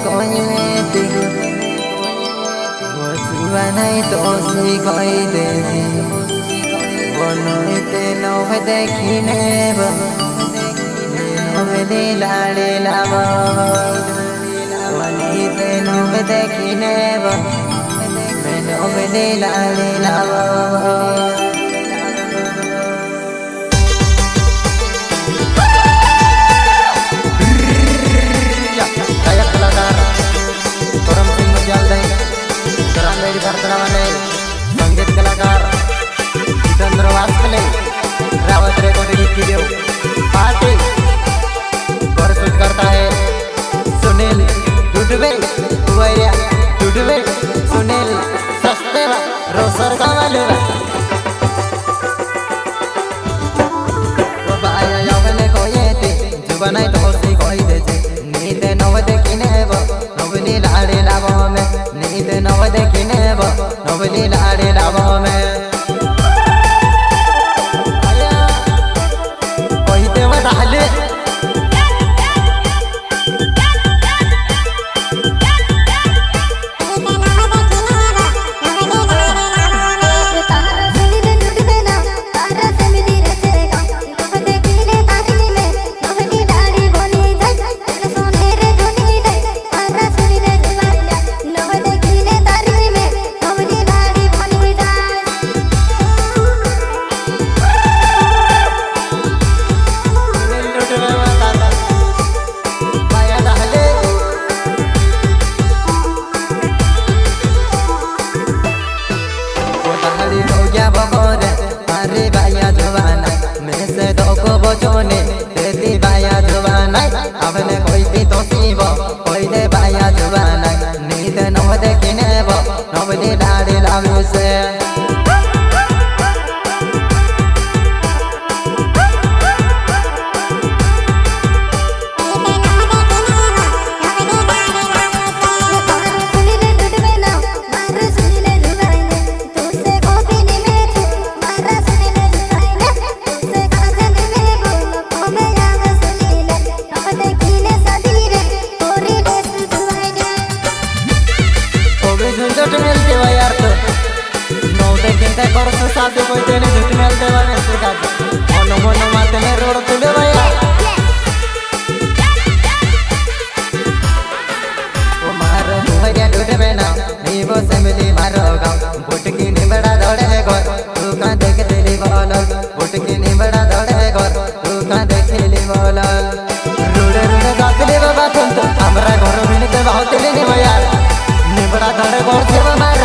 कोयते वो जुआ नहीं तो सी कोई दे बनते नव देखिने नवले लाड़े लाव बनते नव देखिने नवले लाड़े लाव संगीत कलाकार Jitendra Waskale Rawat recording studio party प्रस्तुत करता है सुनील डुडवे डुडवे सुनील सस्तेवा रोसर कामलेवा बाया यावने कोयते जुबनाई तोसी कोई देजे नीते नव देखिने नवली लाड़े लावो में नीते नव देखिने नवली लाड़े लावो में कोयते बताले अरे बाया जुबाना मैं से दो को बचोने तेरी बाया जुबाना अपने कोई भी तो सीबो कोई दे बाया जुबाना नींद नव देखिने नवली लाड़े लावो से झुंझट मिलते हुए यार तो नौ देखते करस साथे कोई तेने झुट मिलते हुए ऐसे का ono mono माते में रोड तुले भैया ओ मारो भैया डूडे में ना नीवो से मिली मारो गाँव बुटकी निबड़ा दौड़े घर तू का देख तेरी बोलल बुटकी निबड़ा दौड़े घर तू का देख ली बोलल रूडे रूडे गातले बाबा तुम तो हमरा घर मिलते बहुत लेने भैया निबड़ा धड़े गोर से मार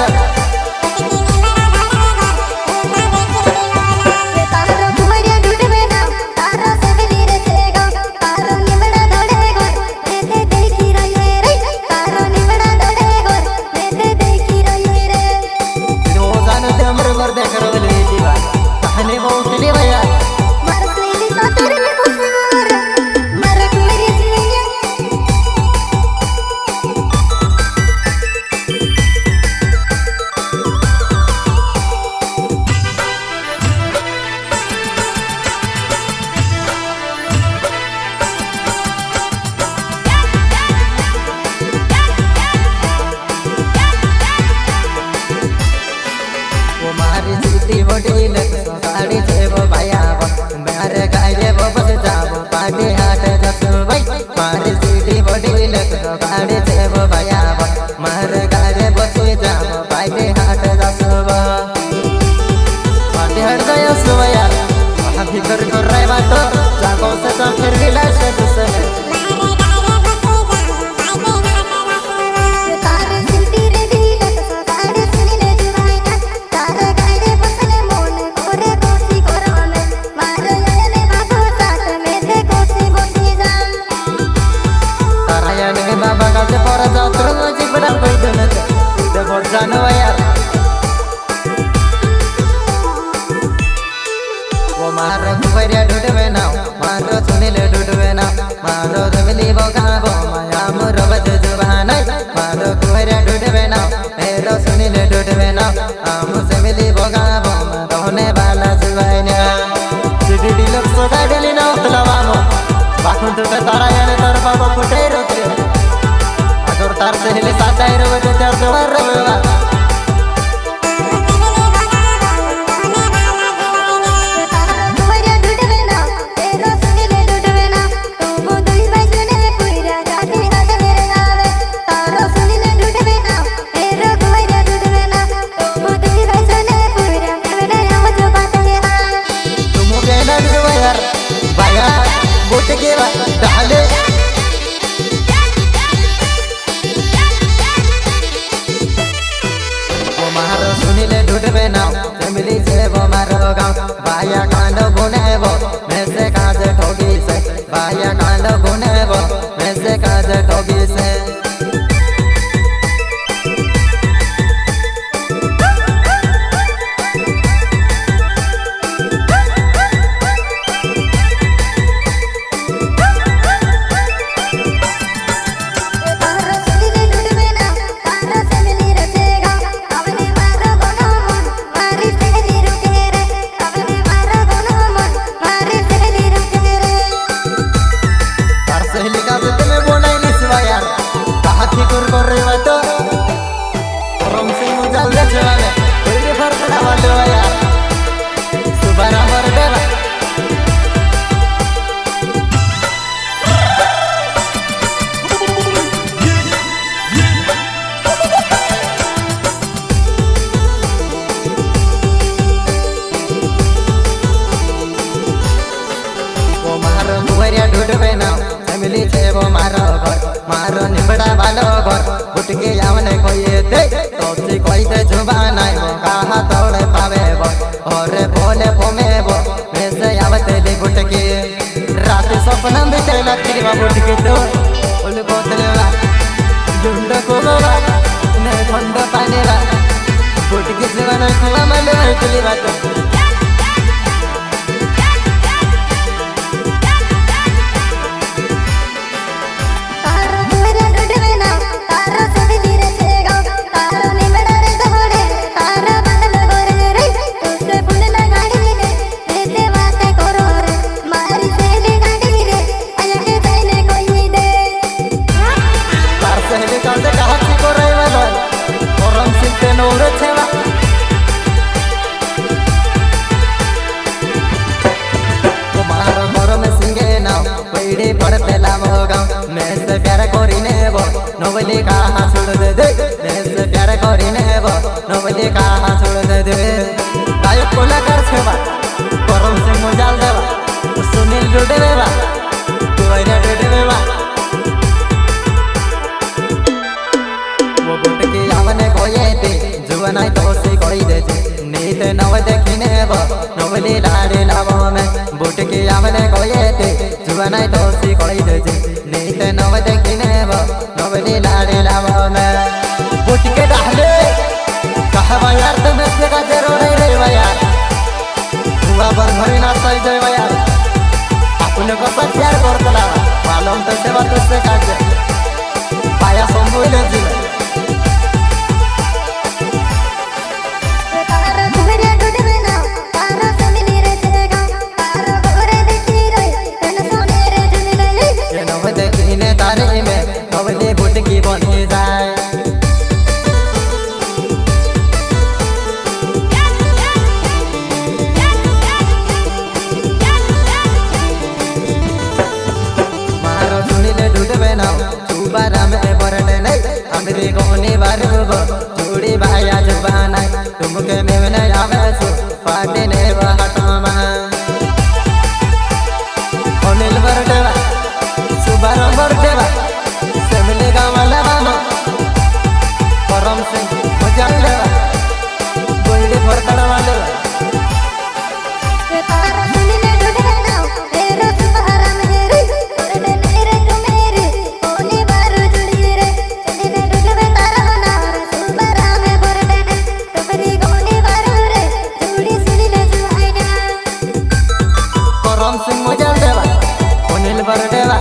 तारो तुम्हारे डूडे में ना तारो से मिली रे सेगा तारो निबड़ा धड़े गोर मैं देखी रही रे तारो निबड़ा धड़े गोर मैं देखी रही रे रोजाना ते हमरे घर देख रहे दीवा कहने बहुत ले भैया मार सेली तो तेरे में कुसुर मार मेरी जिया बड़ी लग गाड़ी से वो भाया मेरे गाये वो बस जाओ पार्टी हाट दस भाई मारी सीटी बड़ी लग गाड़ी से वो भाया मेरे गाये बस जाओ पार्टी हाट दस पार्टी हाट गया सुबह यार वहाँ भीतर कर रहे बातो जागो से तो फिर गिला से दूसरे बाबा का से पर जात्रा मुझे बड़ा कोई दोनों दे बहुत जानो यार वो मारो कुबरिया डूडवे ना मारो सुनील डूडवे ना मारो रवली बोगाबो माया मोरो बज जुबान मारो कुबरिया डूडवे ना मेरो सुनील डूडवे ना आम से मिली बोगाबो दोने वाला जुबान सीडी लोग सो गाड़ी ना उतलावामो बाकुं तो तारा याने तर बाबा फुटे रोते तार से हिले साचाई रे बजे चार दवार रे बाबा बाया कांड गुनेबो मैं से काज ठोगी से बाया कांड गुनेबो मैं से काज ठोगी से वो मारो घर मारो निबड़ा वालो घर उठके आवने कोई दे तोसी कोई दे जुबानाई वो कहा तोड़े पावे वो और बोले पोमे वो वैसे आवते दे उठके रात सपना में चला तिरवा उठके तो उल बोतलेवा जुंड कोवा ने खंड पानेवा उठके जीवन खुला मले तिरवा तो पड़ते लाभो गाँव मैं से प्यार करी नेबो नवली कहा छोड़ दे दे मैं से प्यार करी नेबो नवली कहा छोड़ दे दे गायक कलाकार छेबा परम सिंह मुजाल देवा सुनील डोडे देवा कोयना डोडे देवा वो बुट के आवने कोये ते जुवनाई तो से कोई दे नीत नव देखी नेबो नवली लाडे लाभो में बुट के आवने कोये ते जुवनाई तो सी कोई दे नीत नव देखी नेबो नवली लाडे लाभो में बुट के डाले कहवा यार तुम से का जरूर नहीं रे यार हुआ पर घरी ना सही जाए यार अपने को सब प्यार करतला मालूम तो सेवा तुझसे काजे पाया संभोले जिले तारे में नवली बुट की बनी जाए मारो सुनीले ढूंढ बनाओ चुबारा में बरडे नहीं हमरे गोनी बारूबो चूड़ी भाया जुबाना तुमके में नहीं आवे सो पाटे ने हटमा अनिल बरडेवा सुबारा बरडेवा सेमले गावाला बानो परम सिंह मुजाल देवा गोइले फरकड़ा वाले परम सिंह मुजाल देवा अनिल बरडेवा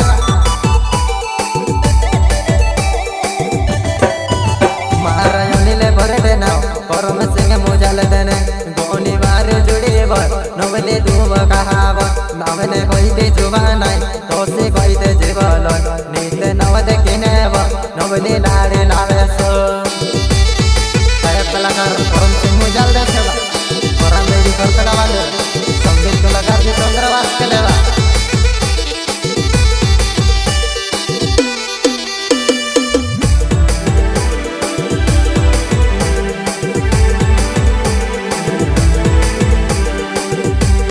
परम सिंह मुजाल देने गोनी बार जुड़ी बर नवले दूब कहाव नवले कोई ते जुबानाई तो से कोई ते जीवल नीत नव देखिने बर नवले लाडे लावेस कलाकार परम सिंह जाल दे परम रेडी करता वाले